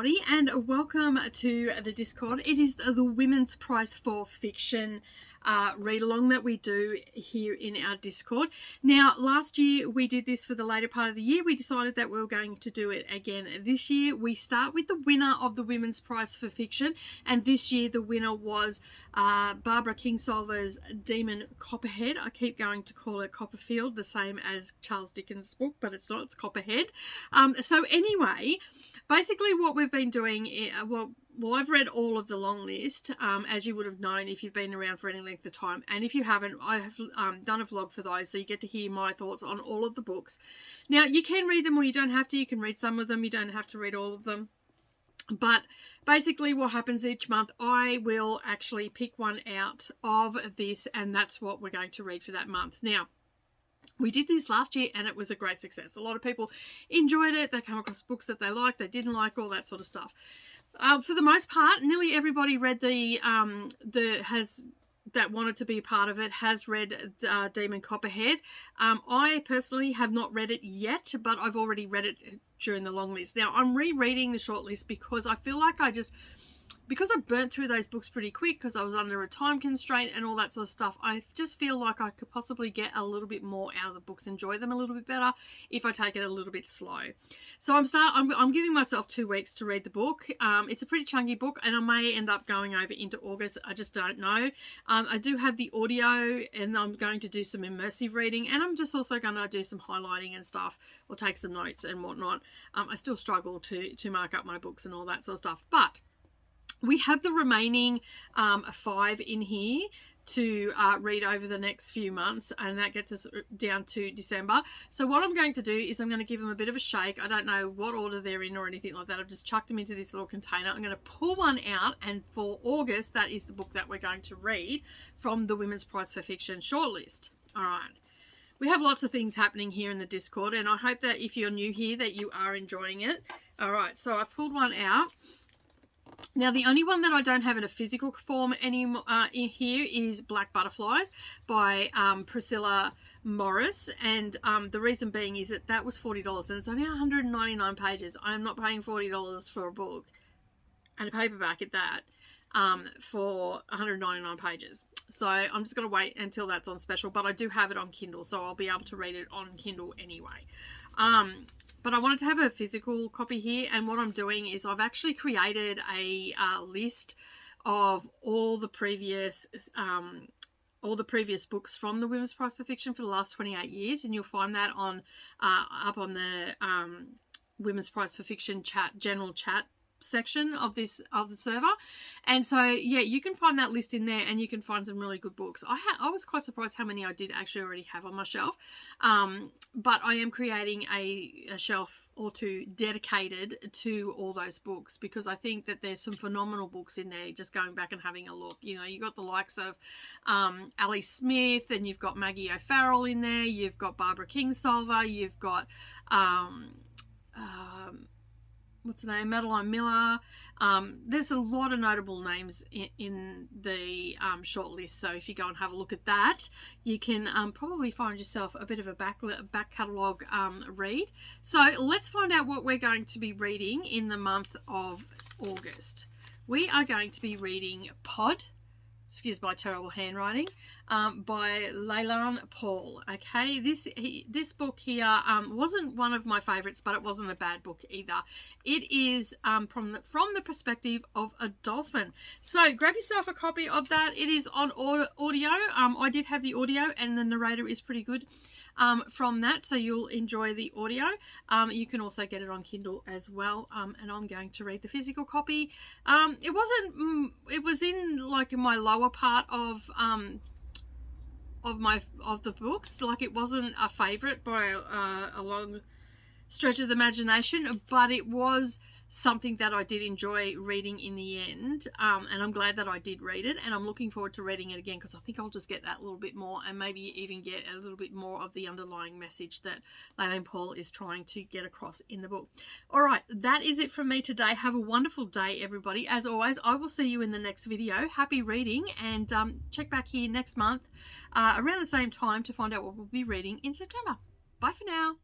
everybody, and welcome to the Discord. It is the Women's Prize for Fiction read along that we do here in our Discord. Now, last year we did this for the later part of the year. We decided that we were going to do it again this year. We start with the winner of the Women's Prize for Fiction, and this year the winner was Barbara Kingsolver's Demon Copperhead. I keep going to call it Copperfield, the same as Charles Dickens' book, but it's not, it's Copperhead. So anyway, basically what we've been doing, well, I've read all of the long list, as you would have known if you've been around for any length of time. And if you haven't, I have done a vlog for those, so you get to hear my thoughts on all of the books. Now, you can read them or you don't have to. You can read some of them. You don't have to read all of them. But basically what happens each month, I will actually pick one out of this, and that's what we're going to read for that month. Now, we did this last year and it was a great success. A lot of people enjoyed it. They came across books that they liked, they didn't like, all that sort of stuff. For the most part, nearly everybody read that wanted to be a part of it has read Demon Copperhead. I personally have not read it yet, but I've already read it during the long list. Now, I'm rereading the shortlist because I feel like because I burnt through those books pretty quick because I was under a time constraint and all that sort of stuff, I just feel like I could possibly get a little bit more out of the books, enjoy them a little bit better if I take it a little bit slow. So I'm giving myself 2 weeks to read the book. It's a pretty chunky book and I may end up going over into August. I just don't know. I do have the audio and I'm going to do some immersive reading, and I'm just also going to do some highlighting and stuff or take some notes and whatnot. I still struggle to mark up my books and all that sort of stuff, but we have the remaining 5 in here to read over the next few months, and that gets us down to December. So what I'm going to do is I'm going to give them a bit of a shake. I don't know what order they're in or anything like that. I've just chucked them into this little container. I'm going to pull one out, and for August, that is the book that we're going to read from the Women's Prize for Fiction shortlist. All right. We have lots of things happening here in the Discord, and I hope that if you're new here that you are enjoying it. All right, so I've pulled one out. Now, the only one that I don't have in a physical form anymore in here is Black Butterflies by Priscilla Morris. And the reason being is that was $40 and it's only 199 pages. I am not paying $40 for a book, and a paperback at that, for 199 pages. So I'm just going to wait until that's on special, but I do have it on Kindle, so I'll be able to read it on Kindle anyway. But I wanted to have a physical copy here, and what I'm doing is I've actually created a list of all the previous books from the Women's Prize for Fiction for the last 28 years, and you'll find that on up on the Women's Prize for Fiction general chat section of the server. And so yeah, you can find that list in there, and you can find some really good books. I was quite surprised how many I did actually already have on my shelf, but I am creating a shelf or two dedicated to all those books, because I think that there's some phenomenal books in there. Just going back and having a look, you know, you got the likes of Ali Smith, and you've got Maggie O'Farrell in there, you've got Barbara Kingsolver, you've got what's her name, Madeline Miller. There's a lot of notable names in the shortlist, so if you go and have a look at that, you can probably find yourself a bit of a back catalogue read. So let's find out what we're going to be reading in the month of August. We are going to be reading Pod, excuse my terrible handwriting, by Leylan Paul. Okay, this book here wasn't one of my favorites, but it wasn't a bad book either. It is from the perspective of a dolphin. So grab yourself a copy of that. It is on audio. I did have the audio, and the narrator is pretty good from that, so you'll enjoy the audio. You can also get it on Kindle as well, and I'm going to read the physical copy. It was in like my lower part of the books. Like, it wasn't a favorite by a long stretch of the imagination, but it was something that I did enjoy reading in the end, and I'm glad that I did read it, and I'm looking forward to reading it again, because I think I'll just get that little bit more, and maybe even get a little bit more of the underlying message that Leylan Paul is trying to get across in the book. All right, that is it from me today. Have a wonderful day, everybody. As always, I will see you in the next video. Happy reading, and check back here next month around the same time to find out what we'll be reading in September. Bye for now.